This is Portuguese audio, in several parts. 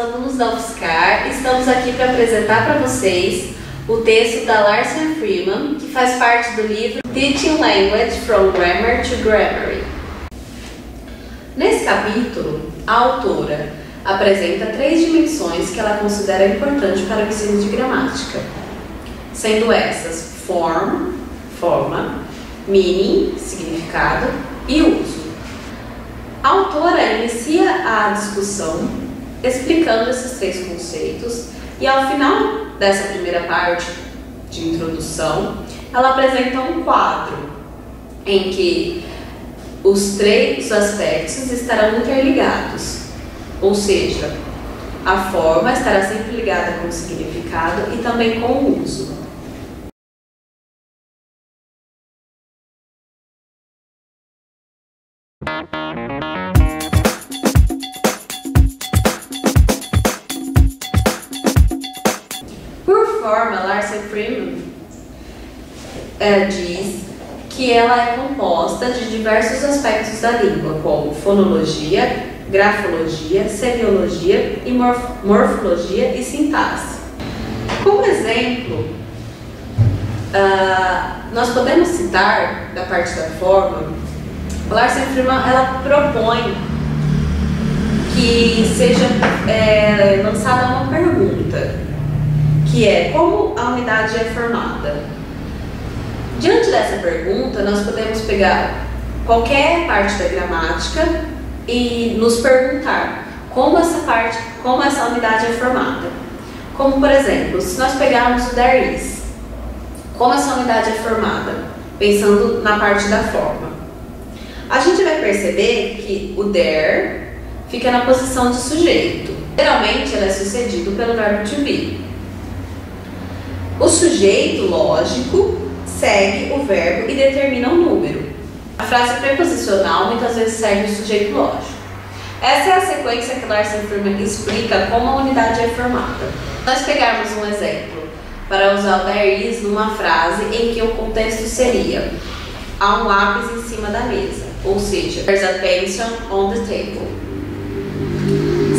alunos da UFSCar, estamos aqui para apresentar para vocês o texto da Larsen Freeman, que faz parte do livro Teaching Language from Grammar to Grammary. Nesse capítulo, a autora apresenta 3 dimensões que ela considera importantes para o ensino de gramática, sendo essas forma, meaning, significado e uso. A autora inicia a discussão explicando esses 3 conceitos e ao final dessa primeira parte de introdução, ela apresenta um quadro em que os 3 aspectos estarão interligados, ou seja, a forma estará sempre ligada com o significado e também com o uso. Por forma, Larsen Freeman diz que ela é composta de diversos aspectos da língua, como fonologia, grafologia, semiologia e morfologia e sintaxe. Como exemplo, nós podemos citar, da parte da forma, Larsen Freeman ela propõe que seja lançada uma pergunta, que é: como a unidade é formada? Diante dessa pergunta, nós podemos pegar qualquer parte da gramática e nos perguntar como essa unidade é formada. Como, por exemplo, se nós pegarmos o there is, como essa unidade é formada? Pensando na parte da forma. A gente vai perceber que o there fica na posição de sujeito. Geralmente, ele é sucedido pelo verbo to be. O sujeito lógico segue o verbo e determina um número. A frase preposicional muitas vezes segue o sujeito lógico. Essa é a sequência que Larsen Freeman explica como a unidade é formada. Nós pegarmos um exemplo para usar o there is numa frase em que o contexto seria: há um lápis em cima da mesa, ou seja, there's a pencil on the table.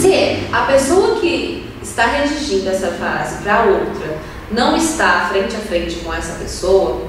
Se a pessoa que está redigindo essa frase para outra não está frente a frente com essa pessoa,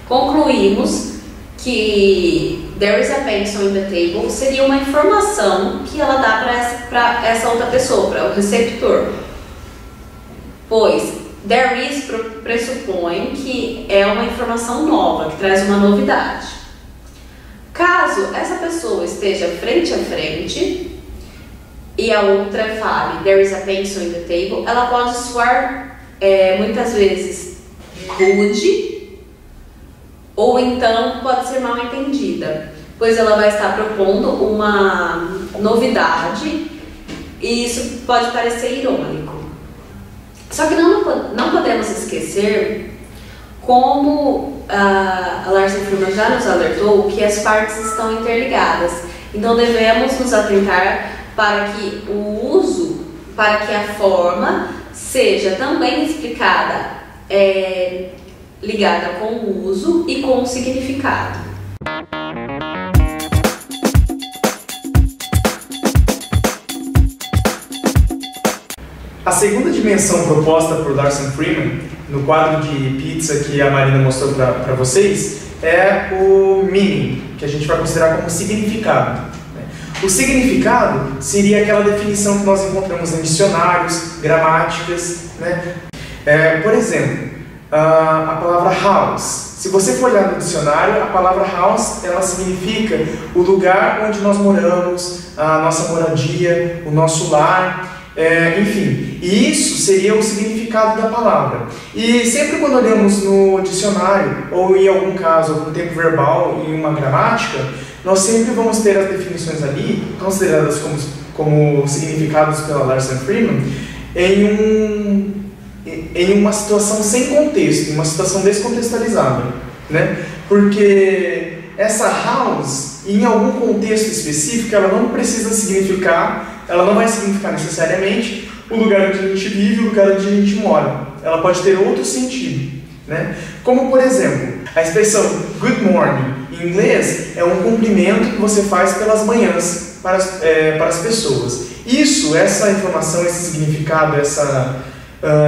concluímos que there is a pencil in the table seria uma informação que ela dá para essa outra pessoa, para o receptor. Pois there is pressupõe que é uma informação nova, que traz uma novidade. Caso essa pessoa esteja frente a frente e a outra fale there is a pencil in the table, ela pode soar muitas vezes rude, ou então pode ser mal entendida, pois ela vai estar propondo uma novidade e isso pode parecer irônico. Só que não podemos esquecer, como a Larsen Freeman já nos alertou, que as partes estão interligadas. Então devemos nos atentar para que o uso, para que a forma seja também explicada, ligada com o uso e com o significado. A segunda dimensão proposta por Larsen Freeman, no quadro de pizza que a Marina mostrou para vocês, é o meaning, que a gente vai considerar como significado. O significado seria aquela definição que nós encontramos em dicionários, gramáticas, né? Por exemplo, a palavra house. Se você for olhar no dicionário, a palavra house, ela significa o lugar onde nós moramos, a nossa moradia, o nosso lar, enfim. E isso seria o significado da palavra. E sempre quando olhamos no dicionário, ou em algum caso, algum tempo verbal, em uma gramática, nós sempre vamos ter as definições ali, consideradas como significados pela Larsen Freeman, em uma situação sem contexto, em uma situação descontextualizada, né? Porque essa house, em algum contexto específico, ela não precisa significar, ela não vai significar necessariamente o lugar onde a gente vive, o lugar onde a gente mora. Ela pode ter outro sentido, né? Como, por exemplo, a expressão good morning em inglês é um cumprimento que você faz pelas manhãs para as pessoas. Essa informação, esse significado, essa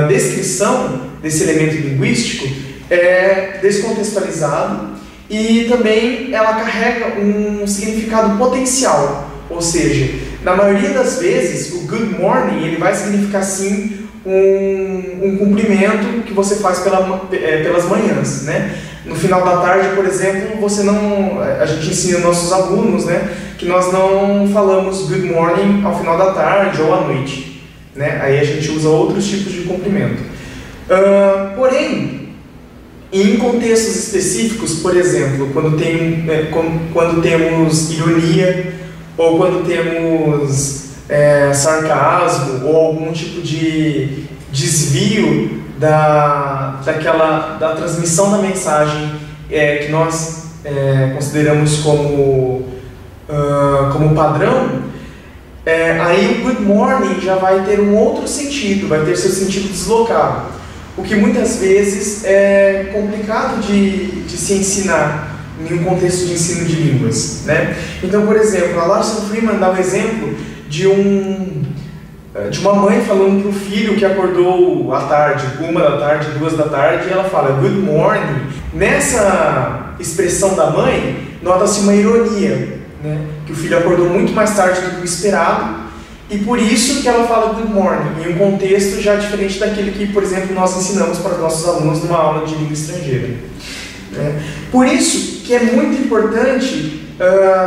descrição desse elemento linguístico é descontextualizado e também ela carrega um significado potencial, ou seja, na maioria das vezes o good morning ele vai significar sim um cumprimento que você faz pelas manhãs, né? No final da tarde, por exemplo, a gente ensina nossos alunos, né, que nós não falamos good morning ao final da tarde ou à noite, né? Aí a gente usa outros tipos de cumprimento. Porém, em contextos específicos, por exemplo, quando temos ironia ou quando temos sarcasmo ou algum tipo de desvio da transmissão da mensagem que nós consideramos como padrão, aí o good morning já vai ter um outro sentido, vai ter seu sentido deslocado, o que muitas vezes é complicado de se ensinar em um contexto de ensino de línguas, né? Então, por exemplo, a Larson Freeman dá um exemplo de uma mãe falando para o filho que acordou à tarde, 1 da tarde, 2 da tarde, e ela fala good morning. Nessa expressão da mãe, nota-se uma ironia, né? Que o filho acordou muito mais tarde do que o esperado, e por isso que ela fala good morning, em um contexto já diferente daquele que, por exemplo, nós ensinamos para os nossos alunos numa aula de língua estrangeira. Por isso que é muito importante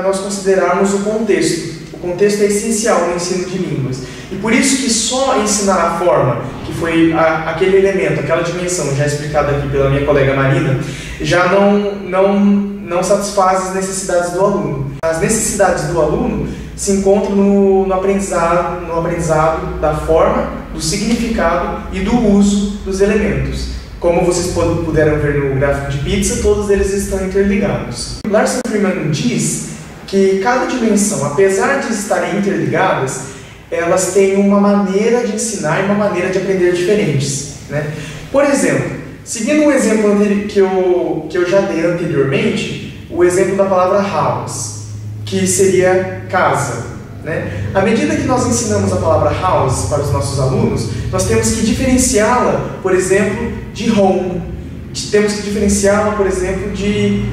nós considerarmos o contexto. O contexto é essencial no ensino de línguas. E por isso que só ensinar a forma, que foi aquele elemento, aquela dimensão já explicada aqui pela minha colega Marina, já não satisfaz as necessidades do aluno. As necessidades do aluno se encontram no aprendizado da forma, do significado e do uso dos elementos. Como vocês puderam ver no gráfico de pizza, todos eles estão interligados. Larson Freeman diz que cada dimensão, apesar de estarem interligadas, elas têm uma maneira de ensinar e uma maneira de aprender diferentes, né? Por exemplo, seguindo um exemplo que eu já dei anteriormente, o exemplo da palavra house, que seria casa, né? À medida que nós ensinamos a palavra house para os nossos alunos, nós temos que diferenciá-la, por exemplo, de home. Temos que diferenciá-la, por exemplo, de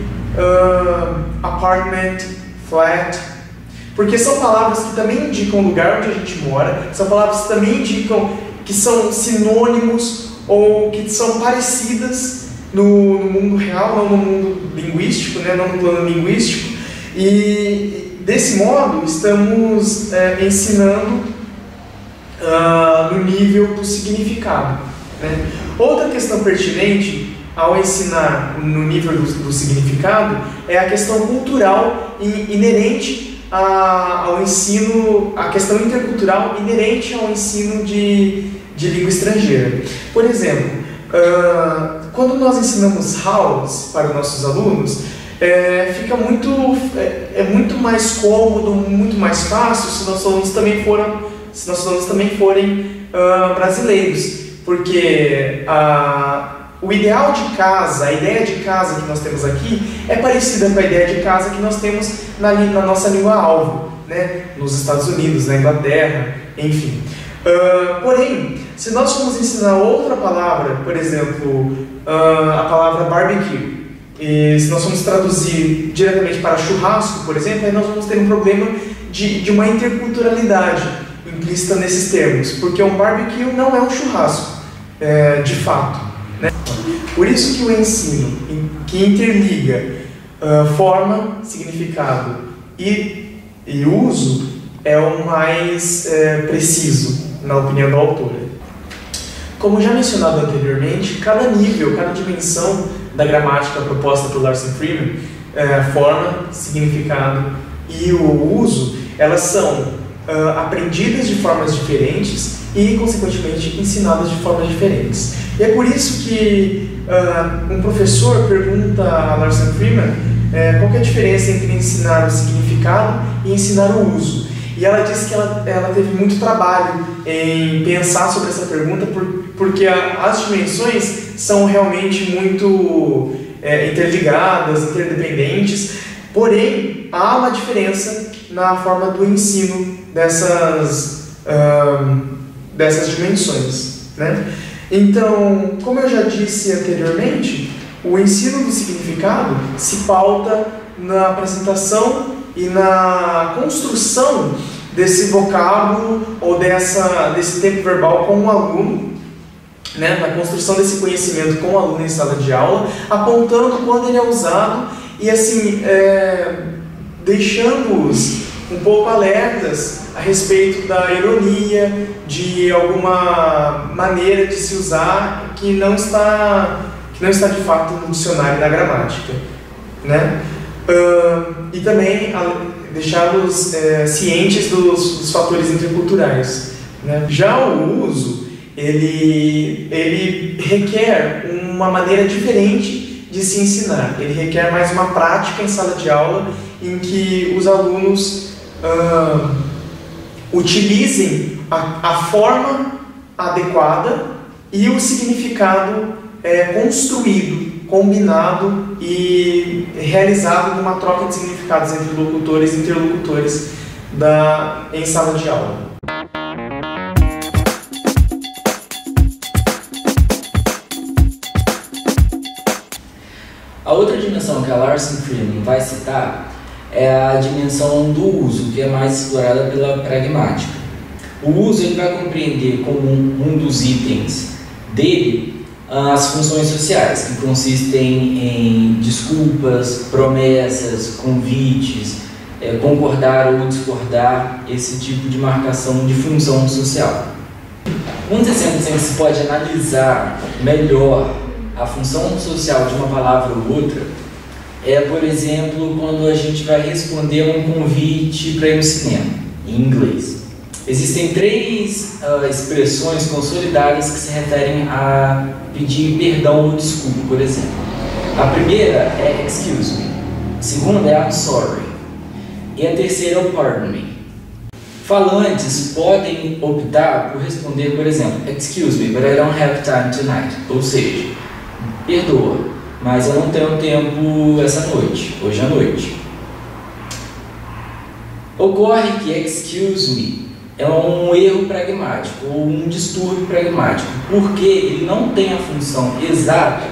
apartment, flat, porque são palavras que também indicam o lugar onde a gente mora, são palavras que também indicam que são sinônimos ou que são parecidas no mundo real, não no mundo linguístico, né? Não no plano linguístico, e desse modo estamos ensinando no nível do significado, né? Outra questão pertinente ao ensinar no nível do significado é a questão cultural inerente ao ensino, a questão intercultural inerente ao ensino de língua estrangeira. Por exemplo, quando nós ensinamos house para os nossos alunos, fica muito mais cômodo, muito mais fácil se nossos alunos também forem brasileiros, porque o ideal de casa, a ideia de casa que nós temos aqui é parecida com a ideia de casa que nós temos na nossa língua-alvo, né? Nos Estados Unidos, na Inglaterra, enfim. Porém, se nós formos ensinar outra palavra, por exemplo, a palavra barbecue, e se nós formos traduzir diretamente para churrasco, por exemplo, aí nós vamos ter um problema de uma interculturalidade implícita nesses termos, porque um barbecue não é um churrasco, de fato. Por isso que o ensino que interliga forma, significado e uso é o mais preciso, na opinião da autora. Como já mencionado anteriormente, cada nível, cada dimensão da gramática proposta por Larson Freeman, forma, significado e o uso, elas são aprendidas de formas diferentes e, consequentemente, ensinadas de formas diferentes. E é por isso que um professor pergunta a Larson Freeman qual que é a diferença entre ensinar o significado e ensinar o uso. E ela disse que ela teve muito trabalho em pensar sobre essa pergunta, porque as dimensões são realmente muito interligadas, interdependentes, porém há uma diferença na forma do ensino dessas dessas dimensões, né? Então, como eu já disse anteriormente, o ensino do significado se pauta na apresentação e na construção desse vocábulo ou desse tempo verbal com o aluno, né? Na construção desse conhecimento com o aluno em sala de aula, apontando quando ele é usado e assim, deixando-os um pouco alertas a respeito da ironia, de alguma maneira de se usar que não está de fato no dicionário da gramática, né? E também deixá-los cientes dos fatores interculturais, né? Já o uso, ele requer uma maneira diferente de se ensinar. Ele requer mais uma prática em sala de aula em que os alunos utilizem a forma adequada e o significado construído, combinado e realizado numa troca de significados entre locutores e interlocutores em sala de aula. A outra dimensão que a Larson Freeman vai citar é a dimensão do uso, que é mais explorada pela pragmática. O uso ele vai compreender como um dos itens dele as funções sociais, que consistem em desculpas, promessas, convites, concordar ou discordar, esse tipo de marcação de função social. Um dos exemplos em que se pode analisar melhor a função social de uma palavra ou outra é, por exemplo, quando a gente vai responder a um convite para ir no cinema, em inglês. Existem três expressões consolidadas que se referem a pedir perdão ou desculpa, por exemplo. A primeira é excuse me, a segunda é I'm sorry e a terceira é pardon me. Falantes podem optar por responder, por exemplo, excuse me, but I don't have time tonight, ou seja, perdoa, mas eu não tenho tempo essa noite, hoje à noite. Ocorre que excuse me é um erro pragmático ou um distúrbio pragmático, porque ele não tem a função exata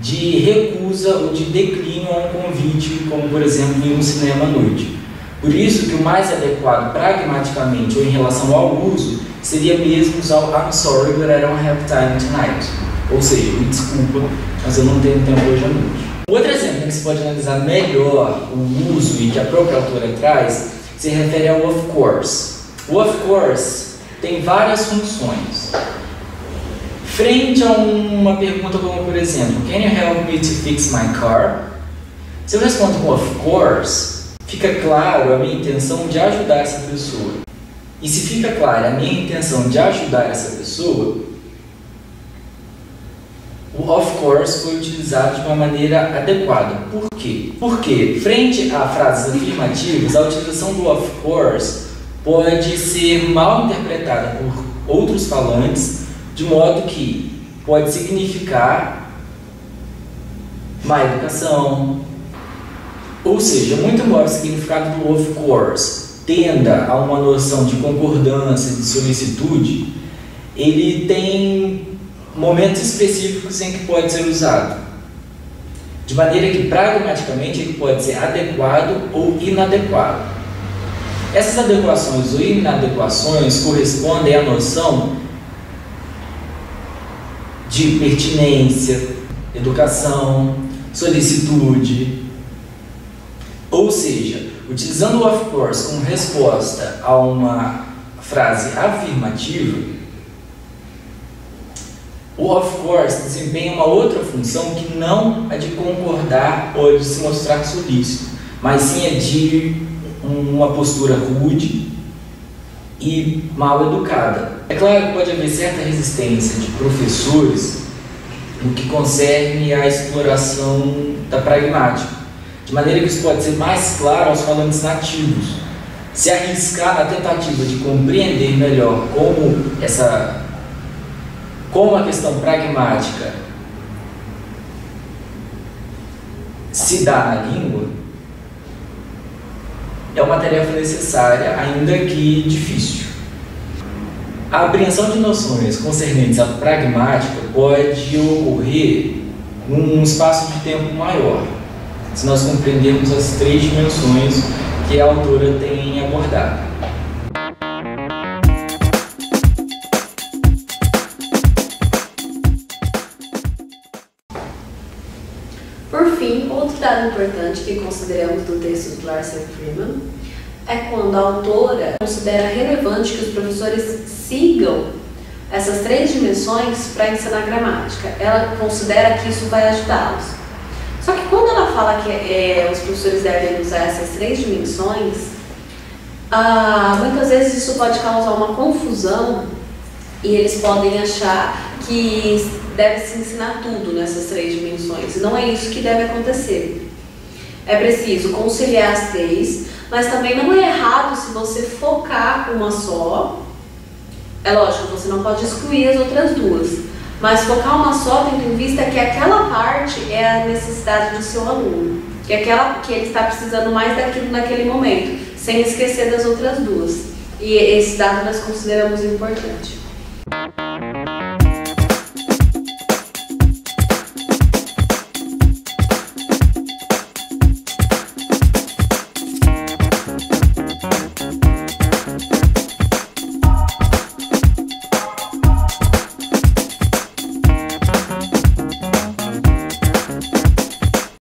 de recusa ou de declínio a um convite, como por exemplo ir no cinema à noite. Por isso que o mais adequado pragmaticamente ou em relação ao uso seria mesmo usar o I'm sorry but I don't have time tonight, ou seja, me desculpa, mas eu não tenho tempo hoje à noite. Outro exemplo em que se pode analisar melhor o uso e que a própria autora traz se refere ao of course. O of course tem várias funções. Frente a uma pergunta como, por exemplo, can you help me to fix my car? Se eu respondo com of course, fica claro a minha intenção de ajudar essa pessoa. E se fica clara a minha intenção de ajudar essa pessoa, o of course foi utilizado de uma maneira adequada. Por quê? Porque, frente a frases afirmativas, a utilização do of course pode ser mal interpretada por outros falantes, de modo que pode significar má educação. Ou seja, muito embora o significado do of course tenda a uma noção de concordância, de solicitude, ele tem momentos específicos em que pode ser usado, de maneira que pragmaticamente ele pode ser adequado ou inadequado. Essas adequações ou inadequações correspondem à noção de pertinência, educação, solicitude. Ou seja, utilizando o of course como resposta a uma frase afirmativa, o of course desempenha uma outra função que não a de concordar ou de se mostrar solícito, mas sim a de uma postura rude e mal educada. É claro que pode haver certa resistência de professores no que concerne à exploração da pragmática, de maneira que isso pode ser mais claro aos falantes nativos. Se arriscar na tentativa de compreender melhor como a questão pragmática se dá na língua, é uma tarefa necessária, ainda que difícil. A apreensão de noções concernentes à pragmática pode ocorrer num espaço de tempo maior, se nós compreendermos as 3 dimensões que a autora tem abordado. Por fim, outro dado importante que consideramos do texto do Larsen Freeman é quando a autora considera relevante que os professores sigam essas 3 dimensões para ensinar gramática. Ela considera que isso vai ajudá-los. Só que quando ela fala que os professores devem usar essas 3 dimensões, muitas vezes isso pode causar uma confusão e eles podem achar que deve se ensinar tudo nessas 3 dimensões. E não é isso que deve acontecer. É preciso conciliar as 3, mas também não é errado se você focar uma só. É lógico, você não pode excluir as outras 2, mas focar uma só tendo em vista que aquela parte é a necessidade do seu aluno, que ele está precisando mais daquilo naquele momento, sem esquecer das outras 2. E esse dado nós consideramos importante.